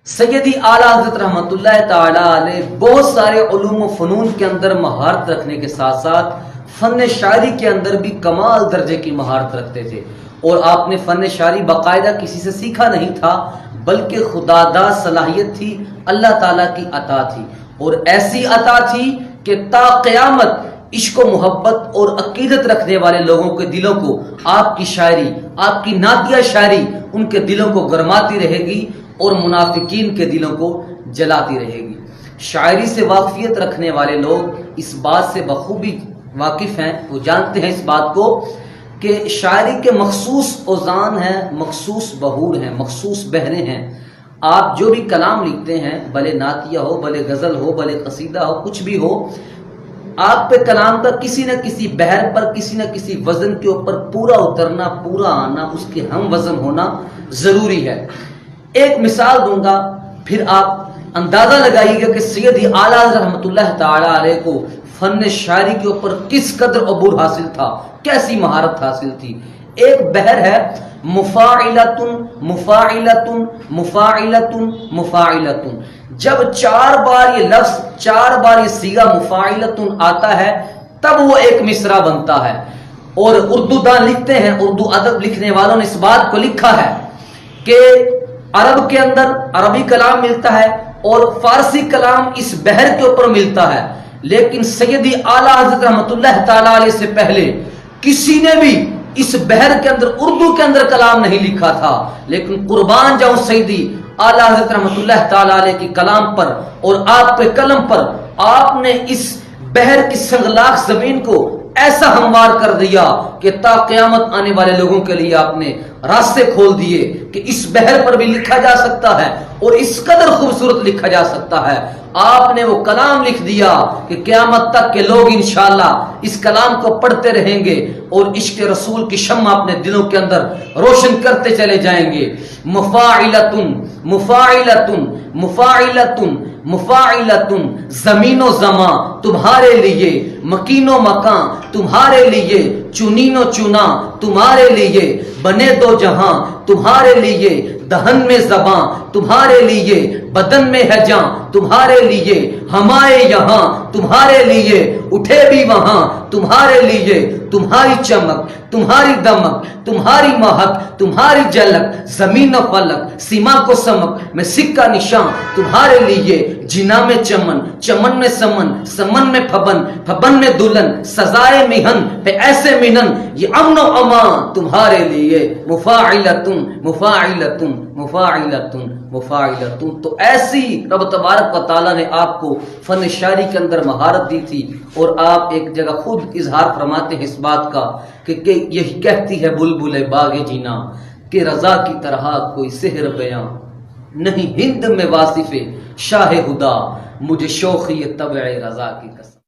سیدی اعلیٰ حضرت رحمۃ اللہ تعالی علیہ بہت سارے علوم و فنون کے اندر مہارت رکھنے کے ساتھ ساتھ فن شاعری کے اندر بھی کمال درجے کی مہارت رکھتے تھے، اور آپ نے فن شاعری باقاعدہ کسی سے سیکھا نہیں تھا، بلکہ خداداد صلاحیت تھی، اللہ تعالیٰ کی عطا تھی، اور ایسی عطا تھی کہ تا قیامت عشق و محبت اور عقیدت رکھنے والے لوگوں کے دلوں کو آپ کی شاعری، آپ کی نعتیہ شاعری ان کے دلوں کو گرماتی رہے گی اور منافقین کے دلوں کو جلاتی رہے گی۔ شاعری سے واقفیت رکھنے والے لوگ اس بات سے بخوبی واقف ہیں، وہ جانتے ہیں اس بات کو کہ شاعری کے مخصوص اوزان ہیں، مخصوص بہور ہیں، مخصوص بہریں ہیں۔ آپ جو بھی کلام لکھتے ہیں، بھلے نعتیہ ہو، بھلے غزل ہو، بھلے قصیدہ ہو، کچھ بھی ہو، آپ پہ کلام کا کسی نہ کسی بحر پر، کسی نہ کسی وزن کے اوپر پورا اترنا، پورا آنا، اس کے ہم وزن ہونا ضروری ہے۔ ایک مثال دوں گا، پھر آپ اندازہ لگائیے گا کہ سیدی اعلیٰ حضرت رحمۃ اللہ تعالی علیہ کو فن شاعری کے اوپر کس قدر عبور حاصل تھا، کیسی مہارت حاصل تھی۔ ایک بحر ہے مفاعلتن مفاعلتن مفاعلتن مفاعلتن، جب چار بار یہ لفظ، چار بار یہ صیغہ مفاعلتن آتا ہے تب وہ ایک مصرع بنتا ہے۔ اور اردو دان لکھتے ہیں، اردو ادب لکھنے والوں نے اس بات کو لکھا ہے کہ عرب کے اندر عربی کلام ملتا ہے اور فارسی کلام اس بحر کے اوپر ملتا ہے، لیکن سیدی اعلیٰ حضرت رحمۃ اللہ تعالی علیہ سے پہلے کسی نے بھی اس بحر کے اندر اردو کے اندر کلام نہیں لکھا تھا، لیکن قربان جاؤں سیدی اعلیٰ حضرت رحمۃ اللہ تعالی علیہ کے کلام پر اور آپ کے قلم پر، آپ نے اس بحر کی سنگلاخ زمین کو ایسا ہموار کر دیا کہ تا قیامت آنے والے لوگوں کے لیے آپ نے راستے کھول دیے کہ اس بحر پر بھی لکھا جا سکتا ہے اور اس قدر خوبصورت لکھا جا سکتا ہے۔ آپ نے وہ کلام لکھ دیا کہ قیامت تک کے لوگ انشاءاللہ اس کلام کو پڑھتے رہیں گے اور عشق رسول کی شمع اپنے دلوں کے اندر روشن کرتے چلے جائیں گے۔ مفاعلتن مفاعلتن مفاعلتن مفاعلتن، زمین و زمان تمہارے لیے، مکین و مکان تمہارے لیے، چنین و چنا تمہارے لیے، بنے دو جہاں تمہارے لیے، دہن میں زباں تمہارے لیے، بدن میں ہے جاں تمہارے لیے، ہمارے یہاں تمہارے لیے، اٹھے بھی وہاں تمہارے لیے، تمہاری چمک، تمہاری دمک، تمہاری مہک، تمہاری جھلک، زمین و فلک، سیما کو سمک میں سکہ نشان تمہارے لیے، جنا میں چمن، چمن میں سمن، سمن میں پھبن، پھبن میں دلہن، سزائے مہن پہ ایسے مہن، یہ امن و امان تمہارے لیے۔ مفاعلتن مفاعلتن مفاعلتن مفاعلتن، تو ایسی رب تبارک و تعالیٰ نے آپ کو فن شاعری کے اندر مہارت دی تھی، اور آپ ایک جگہ خود اظہار فرماتے ہیں اس بات کا کہ یہی کہتی ہے بلبل باغ جینا کہ رضا کی طرح کوئی سحر بیاں نہیں، ہند میں واصف شاہ ہدا، مجھے شوخی طبع رضا کی قسم۔